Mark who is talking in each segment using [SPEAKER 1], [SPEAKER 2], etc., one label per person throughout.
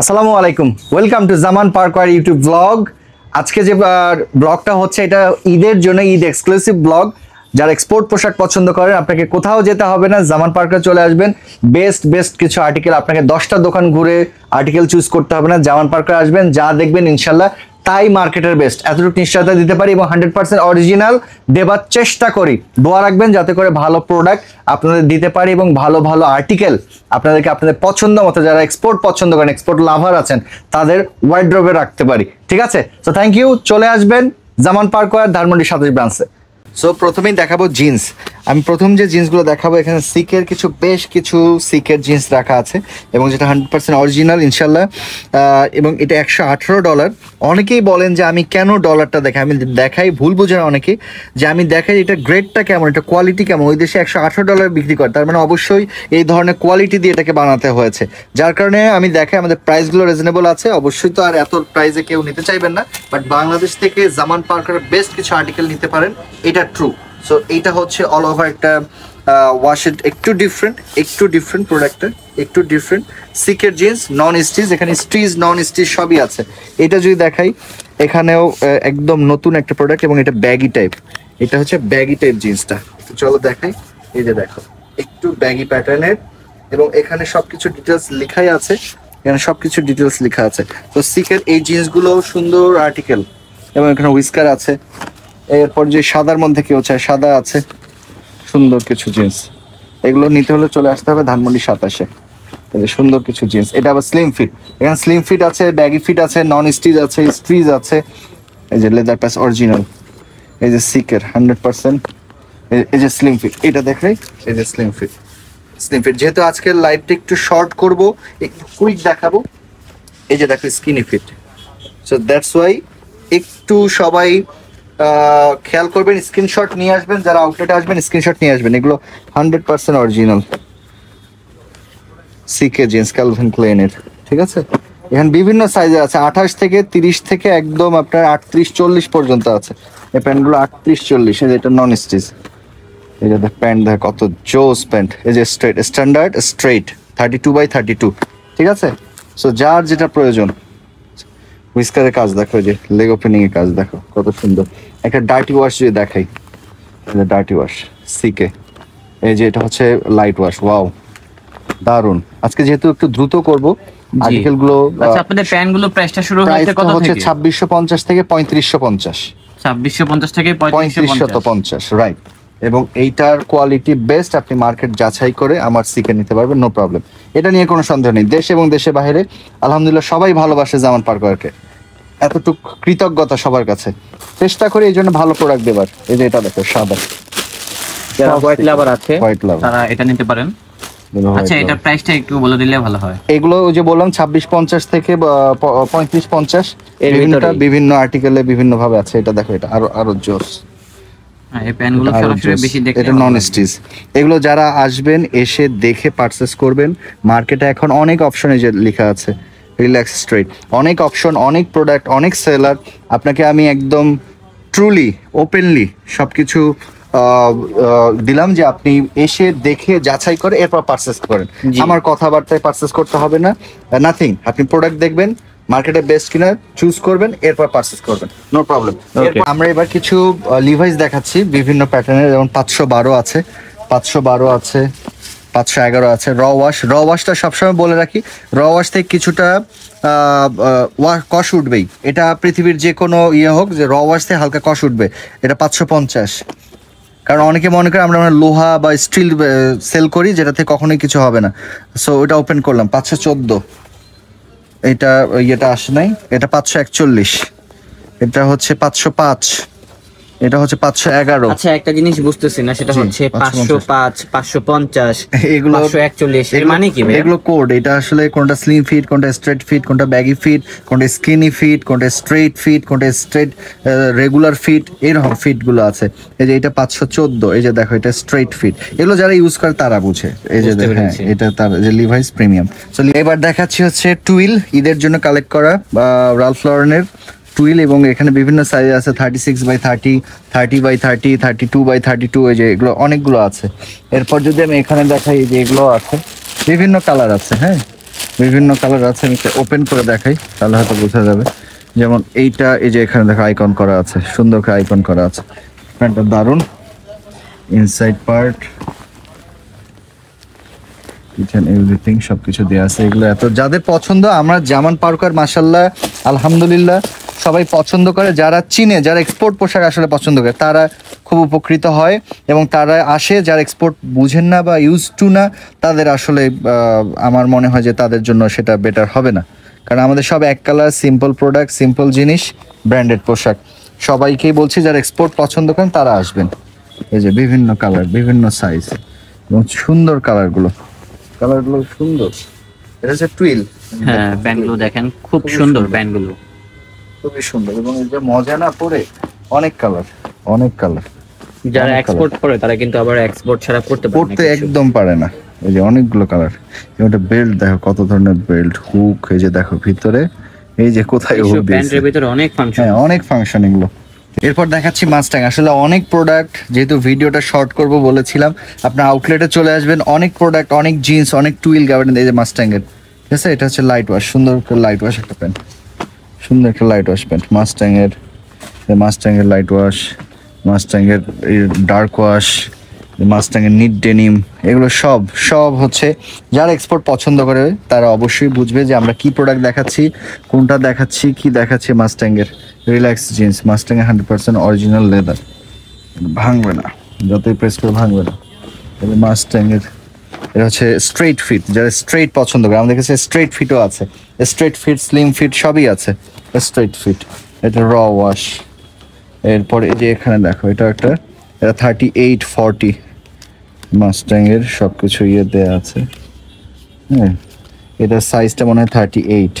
[SPEAKER 1] আসসালামু আলাইকুম, welcome to Zaman Parkware YouTube blog. আজকে যে ব্লগটা হচ্ছে এটা ঈদের জন্য, ঈদ এক্সক্লুসিভ ব্লগ। যারা এক্সপোর্ট পোশাক পছন্দ করেন আপনাকে কোথাও যেতে হবে না, জামান পার্কে চলে আসবেন। বেস্ট কিছু আর্টিকেল, আপনাকে 10টা দোকান ঘুরে আর্টিকেল চুজ করতে হবে না, জামান পার্কে আসবেন, যা দেখবেন ইনশাল্লাহ তাই মার্কেটের বেস্ট, এতটুকু নিশ্চয়তা দিতে পারি এবং 100% অরিজিনাল দেবার চেষ্টা করি। দোয়া রাখবেন যাতে করে ভালো প্রোডাক্ট আপনাদের দিতে পারি এবং ভালো ভালো আর্টিকেল আপনাদেরকে আপনাদের পছন্দ মতো, যারা এক্সপোর্ট পছন্দ করেন, এক্সপোর্ট লাভার আছেন, তাদের ওয়ার্ড্রোবে রাখতে পারি। ঠিক আছে, সো থ্যাংক ইউ। চলে আসবেন জামান পার্কওয়্যার ধানমন্ডি 27 ব্রাঞ্চে। সো প্রথমেই দেখাবো জিন্স। আমি প্রথম যে জিন্সগুলো দেখাবো, এখানে সিকের বেশ কিছু সিকের জিন্স রাখা আছে এবং যেটা 100% অরিজিনাল ইনশাল্লাহ। এবং এটা $118। অনেকেই বলেন যে আমি কেন ডলারটা দেখাই, আমি দেখাই ভুল বোঝেন অনেকেই, যে আমি দেখাই এটা গ্রেডটা কেমন, এটা কোয়ালিটি কেমন। ওই দেশে $118 বিক্রি করে, তার মানে অবশ্যই এই ধরনের কোয়ালিটি দিয়ে এটাকে বানাতে হয়েছে, যার কারণে আমি দেখাই। আমাদের প্রাইসগুলো রিজনেবল আছে, অবশ্যই তো আর এত প্রাইসে কেউ নিতে চাইবেন না, বাট বাংলাদেশ থেকে জামান পার্কের বেস্ট কিছু আর্টিকেল নিতে পারেন, এটা ট্রু। সো এইটা হচ্ছে অল ওভার একটা ওয়াশেড, একটু ডিফারেন্ট প্রোডাক্টটা, একটু ডিফারেন্ট সিকের জিন্স, নন স্টিচ। এখানে স্টিচ নন স্টিচ সবই আছে। এটা যদি দেখাই, এখানেও একদম নতুন একটা প্রোডাক্ট এবং এটা ব্যাগি টাইপ। এটা হচ্ছে ব্যাগি টাইপ জিন্সটা, চলো দেখাই। এই যে দেখো, একটু ব্যাগি প্যাটার্নের এবং এখানে সবকিছু ডিটেলস লেখাই আছে, এখানে সবকিছু ডিটেলস লেখা আছে। তো সিকের এই জিন্সগুলো সুন্দর আর্টিকেল এবং এখানে হুইস্কার আছে। এরপর যে সাদার মধ্যে কেউ চায়, সাদা আছে, সুন্দর কিছু জিন্স। এগুলো নিতে হলে চলে আসতে হবে ধানমন্ডি 27-এ। সুন্দর কিছু জিন্স, এটা আবার স্লিম ফিট। এখানে স্লিম ফিট আছে, ব্যাগি ফিট আছে, নন স্টিচ আছে, স্ট্রিজ আছে। এই যে লেদার প্যাচ অরিজিনাল, এই যে সিকের 100%। এই যে স্লিম ফিট, এটা দেখাই। এই যে স্লিম ফিট, যেহেতু আজকের লাইভটা একটু শর্ট করব, একটু কুইক দেখাবো। এই যে দেখো skinny fit. So that's why একটু সবাই খেয়াল করবেন, স্ক্রিনশট নিয়ে আসবেন, যারা আউটলেটে আসবেন স্ক্রিনশট নিয়ে আসবেন। এগুলো 100% অরিজিনাল সিকে জিন্স, ক্যালভিন ক্লেনের। ঠিক আছে, এখানে বিভিন্ন সাইজে আছে, 28 থেকে 30 থেকে একদম আপনার 38-40 পর্যন্ত আছে। এই প্যান্টগুলো 38-40। এই যে এটা নন স্টিচ। এই যে প্যান্ট দেখ কত জোস প্যান্ট। এই যে স্ট্যান্ডার্ড স্ট্রেট 32/32। ঠিক আছে, সো যার যেটা প্রয়োজন। হুইস্কারের কাজ দেখো, যে লেগ ওপেনিং এর কাজ দেখো কত সুন্দর। একটা ডার্টি ওয়াশ যদি দেখাই, ডার্টি ওয়াশ সিকে। এই যে এটা হচ্ছে লাইট ওয়াশ, ওয়াও দারুন। আজকে যেহেতু একটু দ্রুত করব আর্টিকেল গুলো,
[SPEAKER 2] আচ্ছা আপনাদের প্যান্ট গুলো প্রাইসটা শুরু হচ্ছে কত থেকে?
[SPEAKER 1] হচ্ছে 2650 থেকে 3550।
[SPEAKER 2] 2650 থেকে
[SPEAKER 1] 3550, রাইট। এবং এইটার কোয়ালিটি বেস্ট, আপনি মার্কেট যাচাই করে আমার সিকে নিতে পারবেন, নো প্রবলেম। এটা নিয়ে কোনো সন্দেহ নেই। দেশ এবং দেশের বাইরে আলহামদুলিল্লাহ সবাই ভালোবাসে জামান পার্কওয়্যারকে, এতটুকু কৃতজ্ঞতা সবার কাছে। চেষ্টা করি এই জন্য ভালো প্রোডাক্ট দেবার। এই যে এটা দেখো সাদা,
[SPEAKER 2] যারা হোয়াইট লাভার আছে
[SPEAKER 1] হোয়াইট লাভার
[SPEAKER 2] তারা এটা নিতে পারেন। আচ্ছা এটা প্রাইসটা একটু বলে দিলে ভালো হয়।
[SPEAKER 1] এগুলো ওই যে বললাম 2650 থেকে 3550, এর বিভিন্ন আর্টিকেলে বিভিন্ন ভাবে আছে। এটা দেখো, এটা আরো জোস।
[SPEAKER 2] এই প্যান্টগুলো সরাসরি বেশি দেখতে,
[SPEAKER 1] এটা নন স্টিচ। এগুলো যারা আসবেন এসে দেখে পারচেজ করবেন। মার্কেটে এখন অনেক অপশনে যে লেখা আছে রিল্যাক্স স্ট্রেট, অনেক অপশন, অনেক প্রোডাক্ট, অনেক সেলার। আপনাকে আমি একদম ট্রুলি ওপেনলি সবকিছু দিলাম যে আপনি এসে দেখে যাচাই করে এরপর পারচেস করেন। আমার কথাবার্তায় পারচেস করতে হবে না, নাথিং। আপনি প্রোডাক্ট দেখবেন, মার্কেটে বেস্ট কিনা চুজ করবেন, এরপর পারচেস করবেন, নো প্রবলেম। আমরা এবার কিছু লিভাইস দেখাচ্ছি বিভিন্ন প্যাটার্নের, যেমন 512 আছে, 512 আছে, 511 আছে। র ওয়াশটা সবসময় বলে রাখি, র ওয়াশ থেকে কিছুটা কষ উঠবেই। এটা পৃথিবীর যে কোনো ইয়ে হোক, যে র ওয়াশ থেকে হালকা কষ উঠবে। এটা 550, কারণ অনেকে মনে করে আমরা লোহা বা স্টিল সেল করি, যেটাতে কখনোই কিছু হবে না। সো ওটা ওপেন করলাম 514। এটা ইয়েটা আসে নাই, এটা 541। এটা হচ্ছে 505। এটা হচ্ছে 511।
[SPEAKER 2] আচ্ছা একটা জিনিস বুঝতেছি না, সেটা হচ্ছে 505, 550,
[SPEAKER 1] এগুলো
[SPEAKER 2] 541 এর মানে কি?
[SPEAKER 1] এগুলো কোড। এটা আসলে কোনটা স্লিম ফিট, কোনটা স্ট্রেট ফিট, কোনটা ব্যাগি ফিট, কোনটা স্কিনি ফিট, কোনটা স্ট্রেট ফিট, কোনটা স্ট্রেট রেগুলার ফিট, এরকম ফিট গুলো আছে। এই যে এটা 514। এই যে দেখো এটা স্ট্রেট ফিট। এগুলো যারা ইউজ করে তারা বুঝে। এই যে হ্যাঁ, এটা তার যে লিভাইস প্রিমিয়াম। এবার দেখাচ্ছি হচ্ছে টুইল, ঈদের জন্য কালেক্ট করা রালফ লরেনের টুইল। এবং এখানে বিভিন্ন সাইজ আছে, 36/30, 30/30, 32/32। এই যে এগুলো অনেকগুলো আছে। এরপর যদি আমি এখানে দেখাই, যে এগুলো আছে বিভিন্ন কালার আছে। হ্যাঁ, বিভিন্ন কালার আছে, আমি ওপেন করে দেখাই তাহলে হয়তো বোঝা যাবে। যেমন এইটা, এই যে এখানে দেখো আইকন করা আছে, সুন্দর করে আইকন করা আছে। প্যান্টটা দারুন, ইনসাইড পার্ট, কিচেন এভরিথিং সবকিছু দেওয়া আছে। এগুলো এত যাদের পছন্দ, আমরা জামান পার্কার মাশাআল্লাহ আলহামদুলিল্লাহ সবাই পছন্দ করে, যারা চিনে, যারা এক্সপোর্ট পোশাক আসলে পছন্দ করে তারা খুব উপকৃত হয় এবং তারা আসে। যারা এক্সপোর্ট বুঝেন না বা ইউজ টু না, তাদের আসলে আমার মনে হয় যে তাদের জন্য সেটা বেটার হবে না, কারণ আমাদের সব এক কালার, সিম্পল প্রোডাক্ট, সিম্পল জিনিস, ব্র্যান্ডেড পোশাক। সবাইকেই বলছি যারা এক্সপোর্ট পছন্দ করেন তারা আসবেন। এই যে বিভিন্ন কালার, বিভিন্ন সাইজ এবং সুন্দর কালারগুলো সুন্দর। এটা হচ্ছে টুইল।
[SPEAKER 2] হ্যাঁ, প্যান্টগুলো দেখেন খুব সুন্দর, প্যান্টগুলো
[SPEAKER 1] খুবই সুন্দর এবং এই যে মজা না পরে, অনেক কালার, অনেক কালার।
[SPEAKER 2] যারা এক্সপোর্ট করে তারা কিন্তু আবার এক্সপোর্ট ছাড়া পড়তে পারে না
[SPEAKER 1] পড়তে
[SPEAKER 2] কিছু।
[SPEAKER 1] একদম পারে না। এই যে অনেকগুলো কালার, এটা বেল্ট দেখো কত ধরনের বেল্ট, হুক, এই যে দেখো ভিতরে, এই যে কোথায় হুক দিয়েছে,
[SPEAKER 2] প্যান্টের ভিতরে অনেক ফাংশন।
[SPEAKER 1] হ্যাঁ অনেক ফাংশন এগুলো। এরপর দেখাচ্ছি মাস্টাং। আসলে অনেক প্রোডাক্ট, যেহেতু ভিডিওটা শর্ট করব বলেছিলাম, আপনার আউটলেটে চলে আসবেন, অনেক প্রোডাক্ট, অনেক জিন্স, অনেক টুইল গার্মেন্ট। এই যে মাস্টাং এর, ঠিক আছে, এটা হচ্ছে লাইট ওয়াশ, সুন্দর একটা লাইট ওয়াশ একটা প্যান্ট, সুন্দর একটা লাইট ওয়াশ প্যান্ট মাস্টাং এর। মাস্টাং এর লাইট ওয়াশ, মাস্টাং এর ডার্ক ওয়াশ, মাস্টাং এর নিট ডেনিম, এগুলো সব সব হচ্ছে যারা এক্সপোর্ট পছন্দ করে তারা অবশ্যই বুঝবে যে আমরা কি প্রোডাক্ট দেখাচ্ছি, কোনটা দেখাচ্ছি, কি দেখাচ্ছি। মাস্টাং এর রিল্যাক্স জিন্স, মাস্টাং এর 100% অরিজিনাল লেদার, ভাঙবে না, যতই প্রেস করে ভাঙবে না। মাস্টাং এর এটা হচ্ছে স্ট্রেট ফিট, যারা স্ট্রেট পছন্দ করে, আমাদের কাছে স্ট্রেট ফিটও আছে, স্ট্রেট ফিট, স্লিম ফিট সবই আছে। স্ট্রেট ফিট, এটা র ওয়াশ। এরপরে এই যে এখানে দেখো, এটা একটা, এটা 38-40 মাস্টাং এর সবকিছু ইয়ে দেওয়া আছে। হ্যাঁ, এটা সাইজটা মনে হয় 38,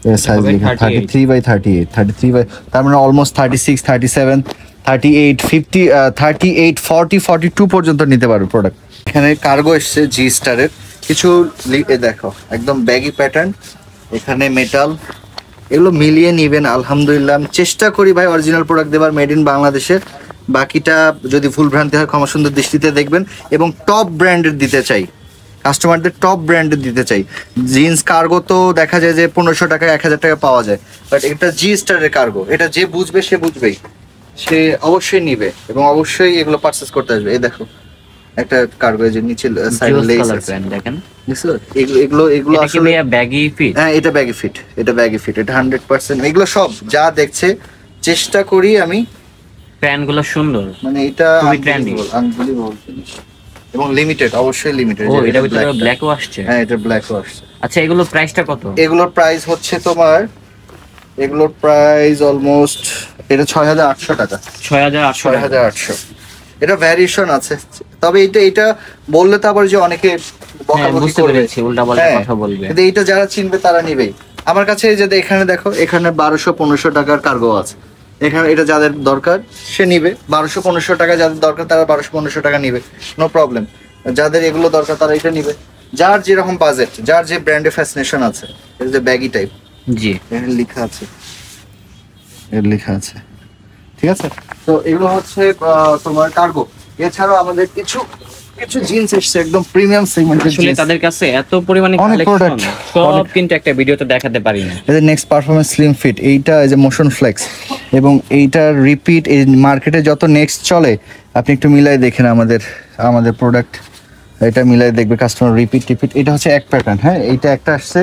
[SPEAKER 1] এর সাইজ লেখা 33/38, 33 তার মানে অলমোস্ট 36, 37, 38, 50, 38, 40, 42 পর্যন্ত নিতে পারো প্রোডাক্ট। এখানে কার্গো এসছে জি স্টারের কিছু, দেখো একদম ব্যাগি প্যাটার্ন, এখানে মেটাল, এগুলো মিলিয়ে নিবেন। আলহামদুলিল্লাহ আমি চেষ্টা করি ভাই অরিজিনাল প্রোডাক্ট দেবার, মেড ইন বাংলাদেশের। বাকিটা যদি ভুল ভ্রান্তি হয় ক্ষমা সুন্দর দৃষ্টিতে দেখবেন। এবং টপ ব্র্যান্ডের দিতে চাই, কাস্টমারদের টপ ব্র্যান্ডের দিতে চাই। জিন্স কার্গো তো দেখা যায় যে 1500 টাকা, 1000 টাকা পাওয়া যায়, বাট এটা জি স্টারের কার্গো, এটা যে বুঝবে সে বুঝবেই, সে অবশ্যই নিবে এবং অবশ্যই এগুলো পারচেজ করতে আসবে। এই দেখো একটা কার্গো, যে নিচে সাইড লেস আছে
[SPEAKER 2] দেখেন,
[SPEAKER 1] দেখছো, এগুলো এগুলো আসলে
[SPEAKER 2] ব্যাগি ফিট।
[SPEAKER 1] হ্যাঁ এটা ব্যাগি ফিট, এটা ব্যাগি ফিট, এটা 100%। এগুলো সব যা দেখছে চেষ্টা করি আমি,
[SPEAKER 2] প্যান্টগুলো সুন্দর,
[SPEAKER 1] মানে এটা
[SPEAKER 2] খুবই trendy।
[SPEAKER 1] আনবিলিভেবল জিনিস এবং লিমিটেড, অবশ্যই লিমিটেড।
[SPEAKER 2] ও এটার ভিতরে ব্ল্যাকও আসছে।
[SPEAKER 1] হ্যাঁ এটা ব্ল্যাকও আসছে।
[SPEAKER 2] আচ্ছা, এগুলোর প্রাইসটা কত?
[SPEAKER 1] এগুলোর প্রাইস হচ্ছে তোমার, এগুলোর প্রাইস অলমোস্ট, এটা 6800 টাকা।
[SPEAKER 2] 6800 টাকা।
[SPEAKER 1] 6800। এটা ভ্যারিয়েশন আছে, তবে এটা বললে তো আবার যে অনেকে বকাবকি
[SPEAKER 2] বুঝতে
[SPEAKER 1] করবে,
[SPEAKER 2] পেরেছি, উল্টাপাল্টা কথা বলবে।
[SPEAKER 1] কিন্তু এইটা যারা চিনবে তারা নিবেই। আমার কাছে এই যে এখানে দেখো, এখানে 1200-1500 টাকার কার্গো আছে। এখানে এটা যাদের দরকার সে নিবে, 1200-1500 টাকা যাদের দরকার তারা 1200-1500 টাকা নিবে, নো প্রবলেম। যাদের এগুলো দরকার তারা এটা নিবে, যার যেরকম বাজেট, যার যে ব্র্যান্ডে ফ্যাসিনেশন আছে। এটা যে ব্যাগি টাইপ,
[SPEAKER 2] জি
[SPEAKER 1] এখানে লেখা আছে, এর লেখা আছে, ঠিক আছে। তো এগুলো হচ্ছে তোমার কার্গো। এছাড়াও আমাদের কিছু কিছু জিন্স এসছে একদম প্রিমিয়াম সেগমেন্টের।
[SPEAKER 2] আসলে তাদের কাছে এত পরিমাণে
[SPEAKER 1] অনেক
[SPEAKER 2] কালেকশন,
[SPEAKER 1] product,
[SPEAKER 2] সব কিন্তু একটা ভিডিওতে দেখাতে পারি না।
[SPEAKER 1] এই যে নেক্সট পারফরম্যান্স স্লিম ফিট, এইটা এই যে মোশন ফ্লেক্স, এবং এইটার রিপিট, এই মার্কেটে যত নেক্সট চলে আপনি একটু মিলাই দেখেন আমাদের প্রোডাক্ট, এটা মিলাই দেখবে কাস্টমার, রিপিট। এটা হচ্ছে এক প্যাটার্ন, হ্যাঁ এইটা একটা আসছে,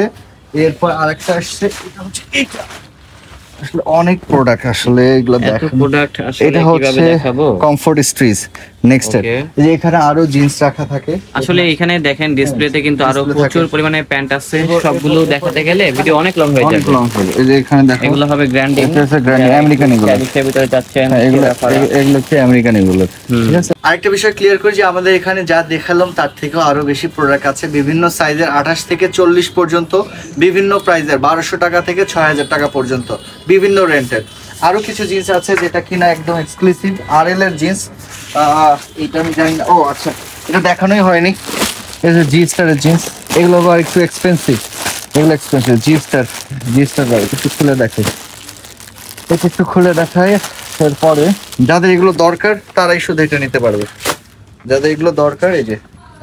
[SPEAKER 1] এরপর আরেকটা আসছে, এটা হচ্ছে এইটা। আসলে অনেক প্রোডাক্ট, আসলে এগুলো
[SPEAKER 2] এত
[SPEAKER 1] দেখেন।
[SPEAKER 2] প্রোডাক্ট আসলে
[SPEAKER 1] এটা
[SPEAKER 2] কিভাবে
[SPEAKER 1] হচ্ছে
[SPEAKER 2] দেখাবো?
[SPEAKER 1] কমফোর্ট স্ট্রিজ নেক্সট।
[SPEAKER 2] Okay.
[SPEAKER 1] এই যে এখানে আরো জিন্স রাখা থাকে,
[SPEAKER 2] আসলে এখানে দেখেন ডিসপ্লেতে কিন্তু আরো
[SPEAKER 1] display
[SPEAKER 2] প্রচুর
[SPEAKER 1] থাকে।
[SPEAKER 2] পরিমাণে প্যান্ট আছে, সবগুলো দেখাতে গেলে ভিডিও অনেক লং হয়ে
[SPEAKER 1] অনেক
[SPEAKER 2] যাবে।
[SPEAKER 1] লং হবে। এই যে এখানে দেখো,
[SPEAKER 2] এগুলো হবে গ্র্যান্ডিং,
[SPEAKER 1] এটা হচ্ছে গ্র্যান্ডিং, আমেরিকান এগুলো।
[SPEAKER 2] ক্যালিসের ভিতরে যাচ্ছেন।
[SPEAKER 1] হ্যাঁ, এগুলো হচ্ছে আমেরিকান এগুলো, ঠিক আছে। আরেকটা বিষয় ক্লিয়ার করি যে আমাদের এখানে যা দেখালাম তার থেকেও আরো বেশি প্রোডাক্ট আছে, বিভিন্ন সাইজের, 28 থেকে 40 পর্যন্ত, বিভিন্ন প্রাইজের, 1200 টাকা থেকে 6000 টাকা পর্যন্ত, বিভিন্ন রেন্টের। আরো কিছু জিন্স আছে যেটা কিনা একদম এক্সক্লুসিভ আরএল এর জিন্স, এটা আমি জানি না। ও আচ্ছা, এটা দেখানোই হয়নি। এই যে জি স্টারের জিন্স, এগুলো আবার একটু এক্সপেন্সিভ, এগুলো এক্সপেন্সিভ। জি স্টার একটু খুলে দেখাই, এটা একটু খুলে দেখায়। এরপরে যাদের এগুলো দরকার তারাই শুধু এটা নিতে পারবে, যাদের এগুলো দরকার। এই যে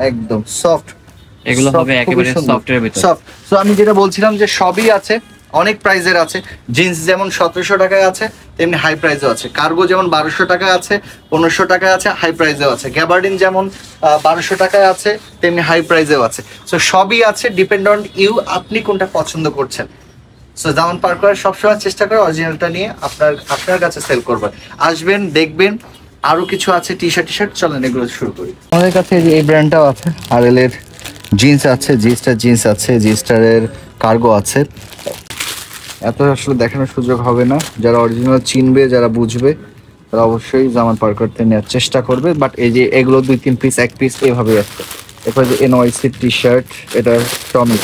[SPEAKER 1] একদম সফট
[SPEAKER 2] এগুলো হবে একেবারে সফটের ভিতর।
[SPEAKER 1] সফট। সো আমি যেটা বলছিলাম যে সবই আছে, অনেক প্রাইজের আছে। জিন্স যেমন 1700 টাকায় আছে, তেমনি হাই প্রাইসও আছে। কার্গো যেমন 1200 টাকায় আছে, 1500 টাকায় আছে, হাই প্রাইসেও আছে। গ্যাবার্ডিন যেমন 1200 টাকায় আছে, তেমনি হাই প্রাইসেও আছে। সো সবই আছে, ডিপেন্ড অন ইউ, আপনি কোনটা পছন্দ করছেন। সো জামান পার্কার সবসময় চেষ্টা করে অরিজিনালটা নিয়ে আপনার কাছে সেল করবেন। আসবেন, দেখবেন, আরো কিছু আছে, টি শার্ট চলেন এগুলো শুরু করি। আমাদের কাছে এই ব্র্যান্ডটাও আছে, আরএল এর জিন্স আছে, জিন্স আছে, জিস্টারের কার্গো আছে। এত আসলে দেখানোর সুযোগ হবে না, যারা অরিজিনাল চিনবে, যারা বুঝবে, তারা অবশ্যই জামান পার্কারতে নেওয়ার চেষ্টা করবে। বাট এই যে এগুলো 2-3 পিস, 1 পিস এভাবে আসছে। এরপর যে এনওয়াইসি টি শার্ট, এটা টমি।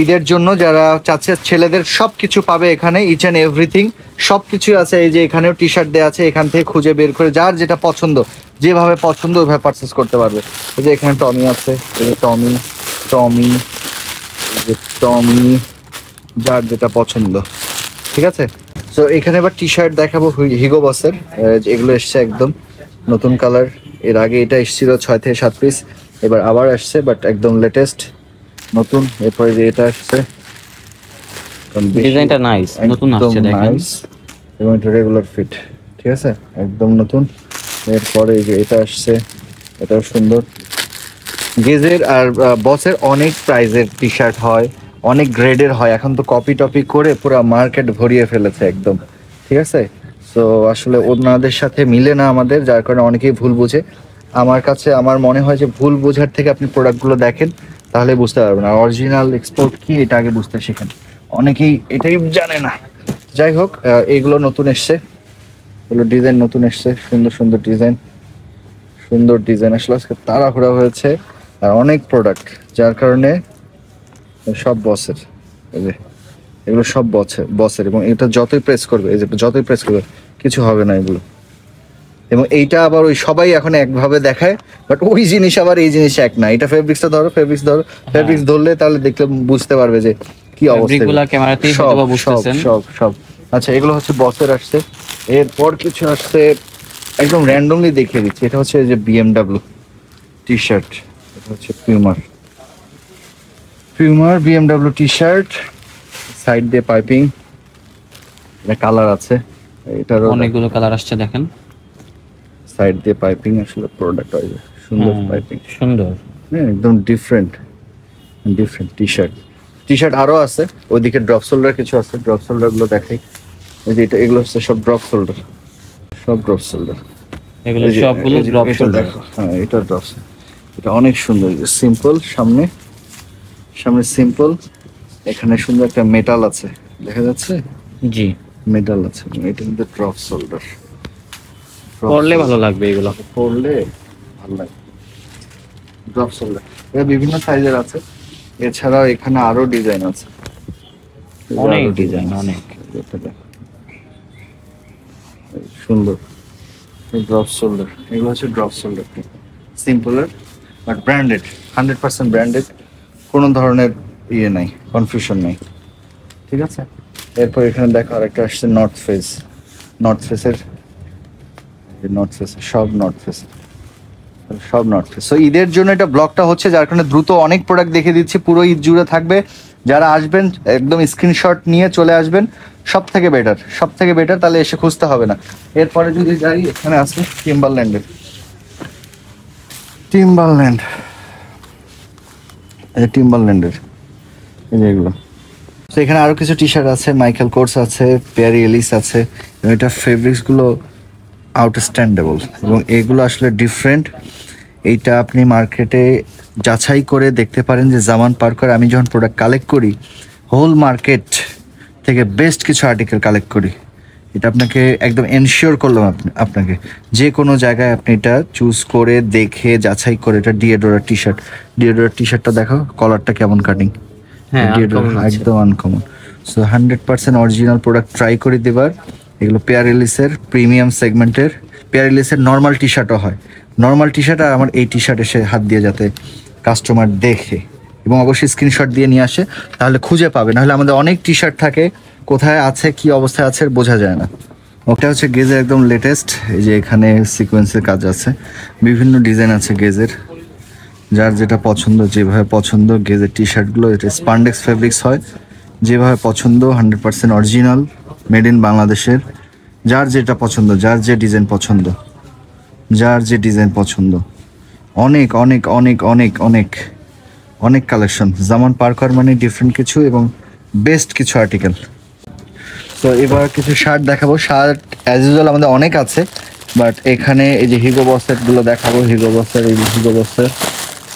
[SPEAKER 1] ঈদের জন্য যারা চাচ্ছে ছেলেদের সব কিছু পাবে এখানে, ইচ অ্যান্ড এভরিথিং সব কিছু আছে। এই যে এখানেও টি শার্ট দেওয়া আছে, এখান থেকে খুঁজে বের করে যার যেটা পছন্দ, যেভাবে পছন্দ ওইভাবে পারচেস করতে পারবে। এই যে এখানে টমি আছে, এই যে টমি, এই যে টমি, যার যেটা পছন্দ, ঠিক আছে। সো এখানে এবার টি শার্ট দেখাবো হিগো বসের। এগুলো এসছে একদম নতুন কালার। এর আগে এটা এসেছিল 6 থেকে 7 পিস, এবার আবার আসছে, বাট একদম লেটেস্ট নতুন। এরপরে যে এটা আসছে,
[SPEAKER 2] ডিজাইনটা নাইস, নতুন আসছে দেখেন,
[SPEAKER 1] এবং এটা রেগুলার ফিট, ঠিক আছে, একদম নতুন। এরপরে এই যে এটা আসছে, এটাও সুন্দর। গেজের আর বসের অনেক প্রাইজের টি শার্ট হয়, অনেক গ্রেডের হয়। এখন তো কপি টপি করে পুরো মার্কেট ভরিয়ে ফেলেছে একদম, ঠিক আছে। তো আসলে ওনাদের সাথে মিলে না আমাদের, যার কারণে অনেকেই ভুল বুঝে। আমার মনে হয় যে ভুল বোঝার থেকে আপনি প্রোডাক্টগুলো দেখেন, তাহলে বুঝতে পারবেন। আর অরিজিনাল এক্সপোর্ট কি এটা আগে বুঝতে শেখেন, অনেকেই এটাই জানে না। যাই হোক, এইগুলো নতুন এসছে, এগুলো ডিজাইন নতুন এসছে, সুন্দর ডিজাইন। আসলে আজকে তাড়াহুড়া হয়েছে আর অনেক প্রোডাক্ট, যার কারণে সব বসের, এই যে এগুলো সব বসের। এবং এটা যতই প্রেস করবে, এই যে যতই প্রেস করবে কিছু হবে না এগুলো। এবং এইটা আবার ওই সবাই এখন একভাবে দেখায়, বাট ওই জিনিস আবার এই জিনিস এক না। এটা ফেব্রিক্স ধরলে তাহলে দেখলে বুঝতে পারবে যে কি অবস্থা। সব আচ্ছা, এগুলো হচ্ছে বসের আসছে। এরপর কিছু আসছে, একদম র্যান্ডমলি দেখিয়ে দিচ্ছি। এটা হচ্ছে যে বিএমডাব্লিউ টি শার্ট, এটা হচ্ছে পিউমার বিএমডাব্লিউ টি শার্ট, সাইড দিয়ে পাইপিং, এটা কালার আছে, এটার
[SPEAKER 2] অনেকগুলো কালার আসছে দেখেন,
[SPEAKER 1] সাইড দিয়ে পাইপিং। আসলে প্রোডাক্ট হয় সুন্দর পাইপিং,
[SPEAKER 2] সুন্দর,
[SPEAKER 1] হ্যাঁ, একদম ডিফারেন্ট টি শার্ট আরো আছে। ওইদিকে ড্রপ শোল্ডার কিছু আছে, ড্রপ শোল্ডার গুলো দেখাই। এই যে এগুলো হচ্ছে সব ড্রপ শোল্ডার,
[SPEAKER 2] এগুলো সবগুলো ড্রপ শোল্ডার।
[SPEAKER 1] হ্যাঁ, এটা ড্রপ, এটা অনেক সুন্দর, সিম্পল, সামনে সিম্পল। এখানে সুন্দর একটা মেটাল আছে, দেখা যাচ্ছে,
[SPEAKER 2] জি,
[SPEAKER 1] মেটাল আছে। এটা কিন্তু ড্রপ শোল্ডার,
[SPEAKER 2] পরলে ভালো লাগবে, এগুলো
[SPEAKER 1] পরলে ভালো লাগবে। ড্রপ শোল্ডার এটা বিভিন্ন সাইজের আছে। এছাড়াও এখানে আরো ডিজাইন আছে,
[SPEAKER 2] অনেক ডিজাইন, অনেক
[SPEAKER 1] সুন্দর। ড্রপ শোল্ডার, এগুলো হচ্ছে ড্রপ শোল্ডার, সিম্পলের বাট ব্র্যান্ডেড, 100% ব্র্যান্ডেড, কোনো ধরনের ইয়ে নাই, কনফিউশন নাই, ঠিক আছে। এরপর এখানে দেখো আরেকটা আসছে নর্থ ফেসের সব নর্থ ফেস। সো ঈদের জন্য এটা ব্লগটা হচ্ছে, যার কারণে দ্রুত অনেক প্রোডাক্ট দেখে দিচ্ছি, পুরো ঈদ জুড়ে থাকবে। যারা আসবেন একদম স্ক্রিনশট নিয়ে চলে আসবেন, সব থেকে বেটার, তাহলে এসে খুঁজতে হবে না। এরপরে যদি যাই, এখানে আছে টিম্বারল্যান্ড, এই যে এগুলো। তো এখানে আরো কিছু টি শার্ট আছে, মাইকেল কোর্স আছে, পেয়ারি এলিস আছে। এবং এটা ফেব্রিক্স গুলো আউটস্ট্যান্ডেবল, এবং এগুলো আসলে ডিফারেন্ট। এইটা আপনি মার্কেটে যাচাই করে দেখতে পারেন যে জামান পার্কার, আমি যখন প্রোডাক্ট কালেক্ট করি, হোল মার্কেট থেকে বেস্ট কিছু আর্টিকেল কালেক্ট করি। এটা আপনাকে একদম এনশিওর করলাম, আপনাকে যে কোনো জায়গায় আপনি এটা চুজ করে দেখে যাচাই করে। এটা ডিওডোরা টি শার্টটা দেখো, কলারটা কেমন কাটিং, একদম uncommon. So 100% original product try করে দেবার। এগুলো পেয়ার এলিসের প্রিমিয়াম সেগমেন্টের, পেয়ার এলিসের নর্মাল টি শার্টও হয়। নর্মাল টি শার্ট আর আমার এই টি শার্ট এসে হাত দিয়ে যাতে কাস্টমার দেখে, এবং অবশ্যই স্ক্রিনশট দিয়ে নিয়ে আসে, তাহলে খুঁজে পাবে। নাহলে আমাদের অনেক টি শার্ট থাকে, কোথায় আছে কি অবস্থায় আছে বোঝা যায় না। ওটা হচ্ছে গেজের একদম লেটেস্ট। এই যে এখানে সিকোয়েন্সের কাজ আছে, বিভিন্ন ডিজাইন আছে গেজের, যার যেটা পছন্দ, যেভাবে পছন্দ, গেজের টি শার্টগুলো এটা স্পান্ডেক্স ফেব্রিক্স হয়, যেভাবে পছন্দ 100% অরিজিনাল, মেড ইন বাংলাদেশের। যার যেটা পছন্দ, যার যে ডিজাইন পছন্দ, যার যে ডিজাইন পছন্দ, অনেক অনেক অনেক অনেক অনেক অনেক কালেকশন। জামান পার্কার মানে ডিফারেন্ট কিছু এবং বেস্ট কিছু আর্টিকেল। তো এবার কিছু শার্ট দেখাবো। শার্ট অ্যাজ ইউজুয়াল আমাদের অনেক আছে, বাট এখানে এই যে হিগো বসেরগুলো দেখাবো। হিগো বসের, এই হিগো বসের,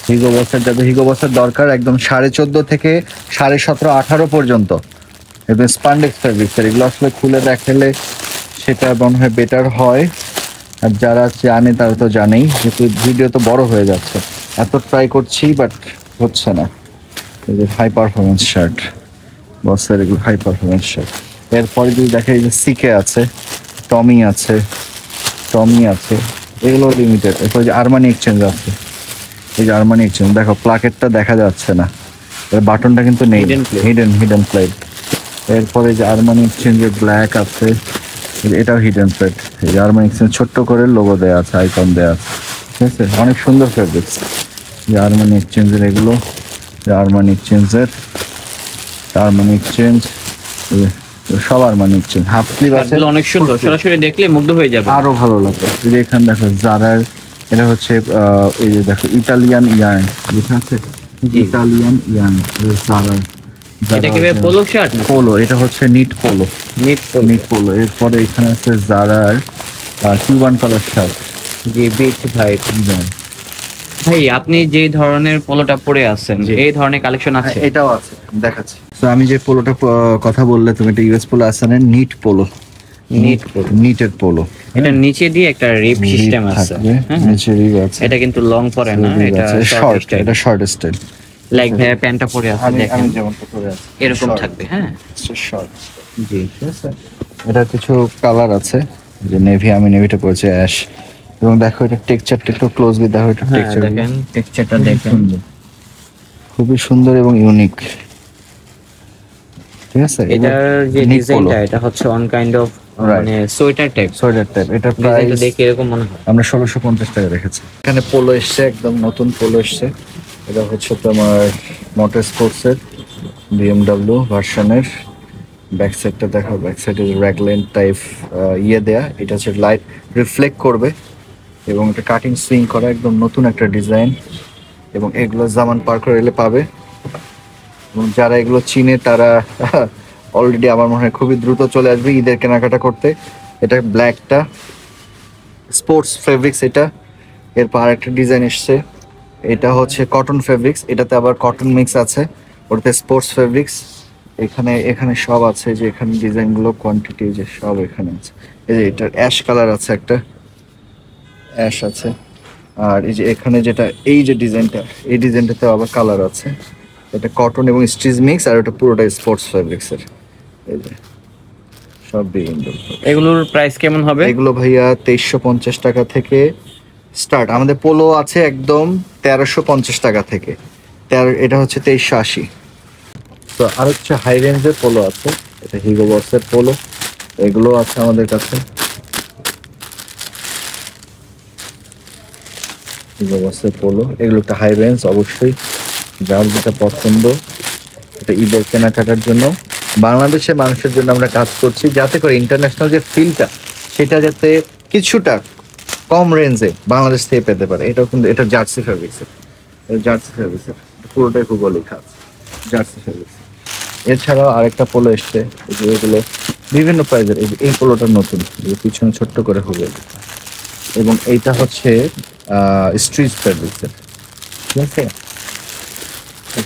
[SPEAKER 1] হিগো বসের, যাদের হিগো বসের দরকার একদম 14.5 থেকে 17.5 18 পর্যন্ত একদম স্পান্ডেক্স ফেব্রিক্সের। এগুলো আসলে খুলে দেখালে সেটা মনে হয় বেটার হয়, আর যারা জানে তারা তো জানেই, কিন্তু ভিডিও তো বড় হয়ে যাচ্ছে, এত ট্রাই করছি বাট হচ্ছে না। এই যে হাই পারফরমেন্স শার্ট বসের, এগুলো হাই পারফরমেন্স শার্ট। এরপরে যদি দেখে এই যে সিকে আছে, টমি আছে, টমি আছে, এগুলো লিমিটেড। এরপরে যে আরমানি এক্সচেঞ্জ আছে, এই যে আরমানি এক্সচেঞ্জ, দেখো প্লাকেটটা দেখা যাচ্ছে না, এর বাটনটা কিন্তু নেই, হিডেন প্লেট। এরপরে যে আরমানি এক্সচেঞ্জের ব্ল্যাক আছে, এটাও হিডেন প্লেট। এই যে আরমানি এক্সচেঞ্জ ছোট্ট করে লোগো দেওয়া আছে, আইকন দেওয়া আছে, ঠিক আছে, অনেক সুন্দর ফেব্রিক্স। যে আরমানি এক্সচেঞ্জের এগুলো, যে আরমানি এক্সচেঞ্জের, আরমানি এক্সচেঞ্জ, সব আরমানি এক্সচেঞ্জ। হাফ স্লিভ আছে,
[SPEAKER 2] অনেক সুন্দর, সরাসরি দেখলে মুগ্ধ হয়ে যাবে,
[SPEAKER 1] আরো ভালো লাগে। এই যে এখানে দেখো জারার, এটা হচ্ছে এই যে দেখো ইটালিয়ান ইয়ার্ন লেখা আছে, ইটালিয়ান ইয়ার্ন, জারার।
[SPEAKER 2] এটা কি পোলো শার্ট?
[SPEAKER 1] পোলো, এটা হচ্ছে নিট পোলো, নিট পোলো। এরপরে এখানে আছে জারার কিউবান কালার শার্ট,
[SPEAKER 2] জি বিট হোয়াইট। ভাই আপনি যে ধরনের পোলোটা পরে আছেন, এই ধরনের কালেকশন আছে?
[SPEAKER 1] এটাও আছে, দেখাচ্ছি। তো আমি যে পোলোটা কথা বললে তুমি, এটা ইউএস পোলো আছে না, knit polo,
[SPEAKER 2] knit polo,
[SPEAKER 1] knitted polo.
[SPEAKER 2] এটা নিচে দিয়ে একটা রিপ সিস্টেম আছে,
[SPEAKER 1] নিচে রিপ আছে।
[SPEAKER 2] এটা কিন্তু লং পরে না, এটা
[SPEAKER 1] শর্ট, এটা শর্ট স্টাইল।
[SPEAKER 2] লাইক ভাই প্যান্টটা পরে আছে দেখেন,
[SPEAKER 1] আমি যেমনটা পরে আছি
[SPEAKER 2] এরকম থাকবে। হ্যাঁ
[SPEAKER 1] শর্ট,
[SPEAKER 2] জি।
[SPEAKER 1] ঠিক আছে। এটা কিছু কালার আছে, যে নেভি, আমি নেভিটা পরেছি অ্যাশ। এবং দেখো এটা টেক্সচারটা একটু ক্লোজলি দেখো, এটা টেক্সচার
[SPEAKER 2] দেখেন, টেক্সচারটা দেখেন,
[SPEAKER 1] খুবই সুন্দর এবং ইউনিক, ঠিক আছে।
[SPEAKER 2] এটার যে ডিজাইনটা, এটা হচ্ছে অন কাইন্ড অফ মানে সোয়েটার টাইপ,
[SPEAKER 1] এটা
[SPEAKER 2] ডিজাইনটা
[SPEAKER 1] প্রাইস
[SPEAKER 2] দেখে এরকম মনে হয়।
[SPEAKER 1] আমরা 1650 টাকা রেখেছি। এখানে পোলো এসছে, একদম নতুন পোলো এসছে। এটা হচ্ছে তোমার মোটর স্পোর্টসের বিএমডব্লিউ ভার্সনের। ব্যাক সাইডটা দেখো, ব্যাক সাইডে র্যাগলেন টাইপ ইয়ে দেয়া, এটা হচ্ছে লাইট রিফ্লেক্ট করবে এবং এটা কাটিং সুইং করা, একদম নতুন একটা ডিজাইন। এবং এগুলো জামান পার্কার এলে পাবে, এবং যারা এগুলো চিনে তারা অলরেডি আমার মনে হয় খুবই দ্রুত চলে আসবে ঈদের কেনাকাটা করতে। এটা ব্ল্যাকটা স্পোর্টস ফেব্রিক্স এটা। এরপর আরেকটা ডিজাইন এসছে, এটা হচ্ছে কটন ফেব্রিক্স, এটাতে আবার কটন মিক্স আছে, ওটাতে স্পোর্টস ফেব্রিক্স। এখানে এখানে সব আছে, যে এখানে ডিজাইনগুলো কোয়ান্টিটি যে সব এখানে আছে। এই যে এটার অ্যাশ কালার আছে, একটা অ্যাশ আছে। আর এই যে এখানে যেটা, এই যে ডিজাইনটা, এই ডিজাইনটাতে আবার কালার আছে। এটা কটন এবং স্ট্রিচ মিক্স, আর এটা পুরোটা স্পোর্টস ফেব্রিক্সের। এই যে সব বিভিন্ন।
[SPEAKER 2] এগুলোর প্রাইস কেমন হবে?
[SPEAKER 1] এগুলো ভাইয়া 2350 টাকা থেকে স্টার্ট। আমাদের পোলো আছে একদম 1350 টাকা থেকে, এটা হচ্ছে 2380। তো আর হচ্ছে হাই রেঞ্জের পোলো আছে, এটা হিগো বসের পোলো, এগুলো আছে আমাদের কাছে। হিগো বসের পোলো, এগুলো একটা হাই রেঞ্জ, অবশ্যই যার যেটা পছন্দ। এটা ঈদের কেনাকাটার জন্য বাংলাদেশের মানুষের জন্য আমরা কাজ করছি, যাতে করে ইন্টারন্যাশনাল যে ফিলটা, সেটা যাতে কিছুটা কম রেঞ্জে বাংলাদেশ থেকে পেতে পারে। এটাও কিন্তু, এটা জার্সি ফেব্রিক্সের, জার্সি ফেব্রিক্সের পুরোটাই হুগো লেখা আছে, জার্সি ফেব্রিক্স। এছাড়াও আরেকটা পোলো এসছে, এগুলো বিভিন্ন প্রাইজের। এই পোলোটা নতুন, পিছনে ছোট্ট করে হুগো লেখা। এবং এইটা হচ্ছে স্ট্রিচ ফেব্রিক্সের, ঠিক আছে।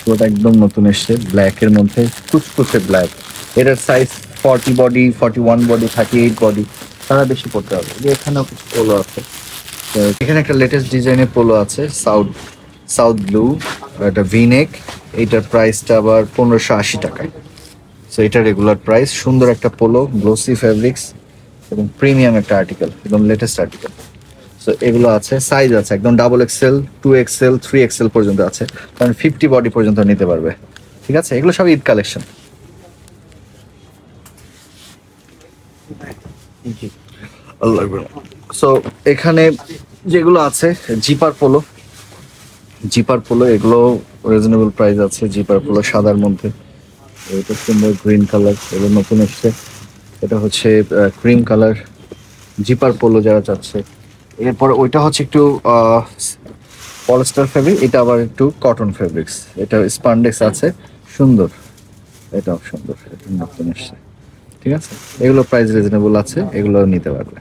[SPEAKER 1] পুরোটা একদম নতুন এসছে, ব্ল্যাকের মধ্যে কুচকুচে ব্ল্যাক। এটার সাইজ 40 বডি, 41 বডি, 38 বডি, তারা বেশি পড়তে হবে। এখানেও কিছু পোলো আছে। তো এখানে একটা লেটেস্ট ডিজাইনের পোলো আছে, সাউথ ব্লু, এটা ভিনেক। এইটার প্রাইসটা আবার 1580 টাকায়। সো এটা রেগুলার প্রাইস। সুন্দর একটা পোলো, গ্লোসি ফেব্রিক্স এবং প্রিমিয়াম একটা আর্টিকেল, একদম লেটেস্ট আর্টিকেল। সো এগুলো আছে, সাইজ আছে একদম XXL, 2XL, 3XL পর্যন্ত আছে, কারণ 50 বডি পর্যন্ত নিতে পারবে, ঠিক আছে। এগুলো সব ঈদ কালেকশন। সো এখানে যেগুলো আছে, জিপার পোলো, জিপার পোলো, এগুলো রিজনেবল প্রাইস আছে। জিপার পোলো সাদার মধ্যে, এটা সুন্দর গ্রিন কালার, এগুলো নতুন এসছে। এটা হচ্ছে ক্রিম কালার জিপার পোলো যারা চাচ্ছে। এরপর ওইটা হচ্ছে একটু পলিস্টার ফেব্রিক, এটা আবার একটু কটন ফেব্রিক্স, এটা স্পান্ডেক্স আছে, সুন্দর, এটাও সুন্দর, এটা নতুন এসছে। ঠিক আছে, এগুলো প্রাইস রিজনেবল আছে, এগুলো নিতে পারবে।